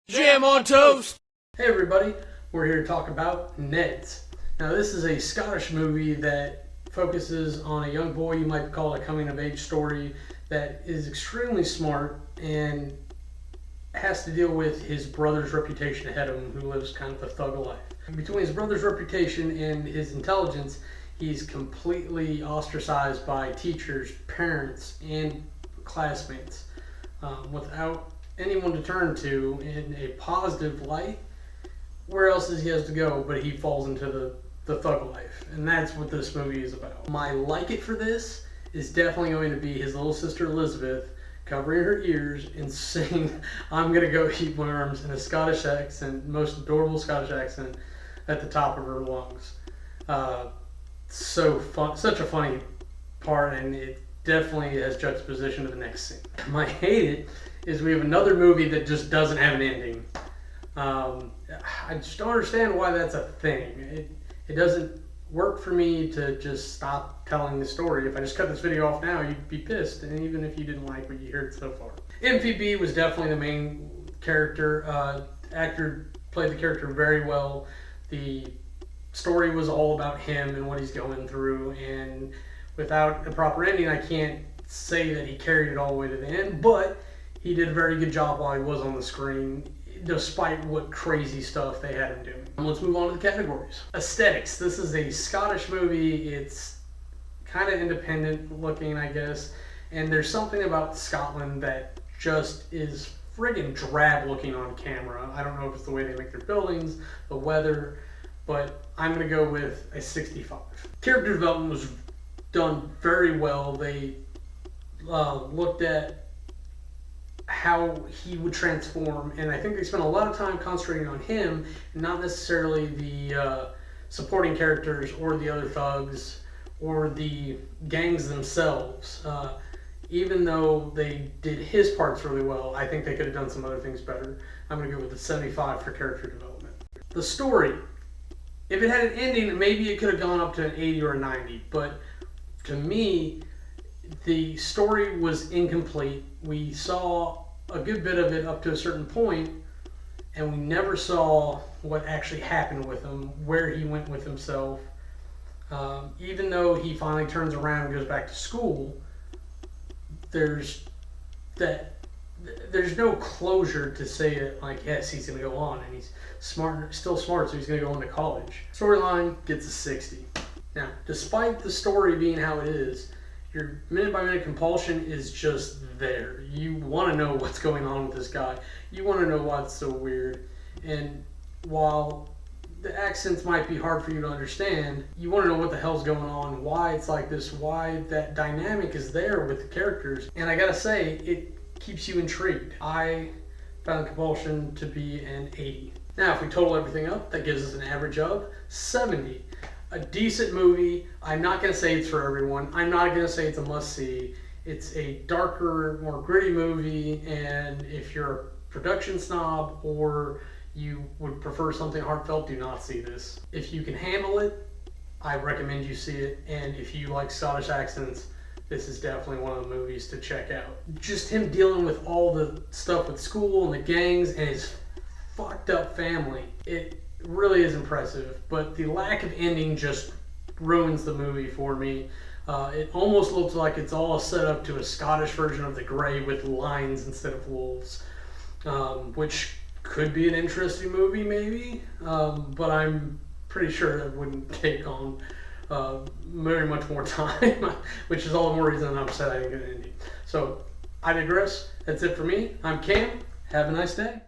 Jam on toast! Hey everybody, we're here to talk about Neds. Now this is a Scottish movie that focuses on a young boy. You might call it a coming of age story that is extremely smart and has to deal with his brother's reputation ahead of him, who lives kind of a thug life. Between his brother's reputation and his intelligence, he's completely ostracized by teachers, parents, and classmates. Without anyone to turn to in a positive light, where else does he has to go but he falls into the thug life, and that's what this movie is about. My like it for this is definitely going to be his little sister Elizabeth covering her ears and saying "I'm gonna go eat worms" in a Scottish accent, most adorable Scottish accent, at the top of her lungs. So fun, such a funny part, and it definitely has juxtaposition to the next scene. My hate it is we have another movie that just doesn't have an ending. I just don't understand why that's a thing. It doesn't work for me to just stop telling the story. If I just cut this video off now, you'd be pissed, and even if you didn't like what you heard so far. MPB was definitely the main character. Actor played the character very well. The story was all about him and what he's going through, and without a proper ending, I can't say that he carried it all the way to the end, but he did a very good job while he was on the screen, despite what crazy stuff they had him doing. Let's move on to the categories. Aesthetics. This is a Scottish movie. It's kind of independent looking, I guess, and there's something about Scotland that just is friggin' drab looking on camera. I don't know if it's the way they make their buildings, the weather, but I'm going to go with a 65. Character development was done very well. They looked at how he would transform, and I think they spent a lot of time concentrating on him, not necessarily the supporting characters or the other thugs or the gangs themselves. Even though they did his parts really well, I think they could have done some other things better. I'm going to go with the 75 for character development. The story, if it had an ending, maybe it could have gone up to an 80 or a 90, but to me, the story was incomplete. We saw a good bit of it up to a certain point, and we never saw what actually happened with him, where he went with himself. Even though he finally turns around and goes back to school, there's no closure to say that, like, yes, he's going to go on, and he's smart, still smart, so he's going to go on to college. Storyline gets a 60. Now, despite the story being how it is, your minute-by-minute compulsion is just there. You want to know what's going on with this guy. You want to know why it's so weird. And while the accents might be hard for you to understand, you want to know what the hell's going on, why it's like this, why that dynamic is there with the characters. And I gotta say, it keeps you intrigued. I found Compulsion to be an 80. Now, if we total everything up, that gives us an average of 70. A decent movie. I'm not going to say it's for everyone. I'm not going to say it's a must-see. It's a darker, more gritty movie, and if you're a production snob or you would prefer something heartfelt, do not see this. If you can handle it, I recommend you see it, and if you like Scottish accents, this is definitely one of the movies to check out. Just him dealing with all the stuff with school and the gangs and his fucked up family. It really is impressive, but the lack of ending just ruins the movie for me. It almost looks like it's all set up to a Scottish version of The Grey with lions instead of wolves, which could be an interesting movie maybe, but I'm pretty sure it wouldn't take on very much more time, which is all the more reason I'm upset I didn't get an ending. So I digress. That's it for me. I'm Cam. Have a nice day.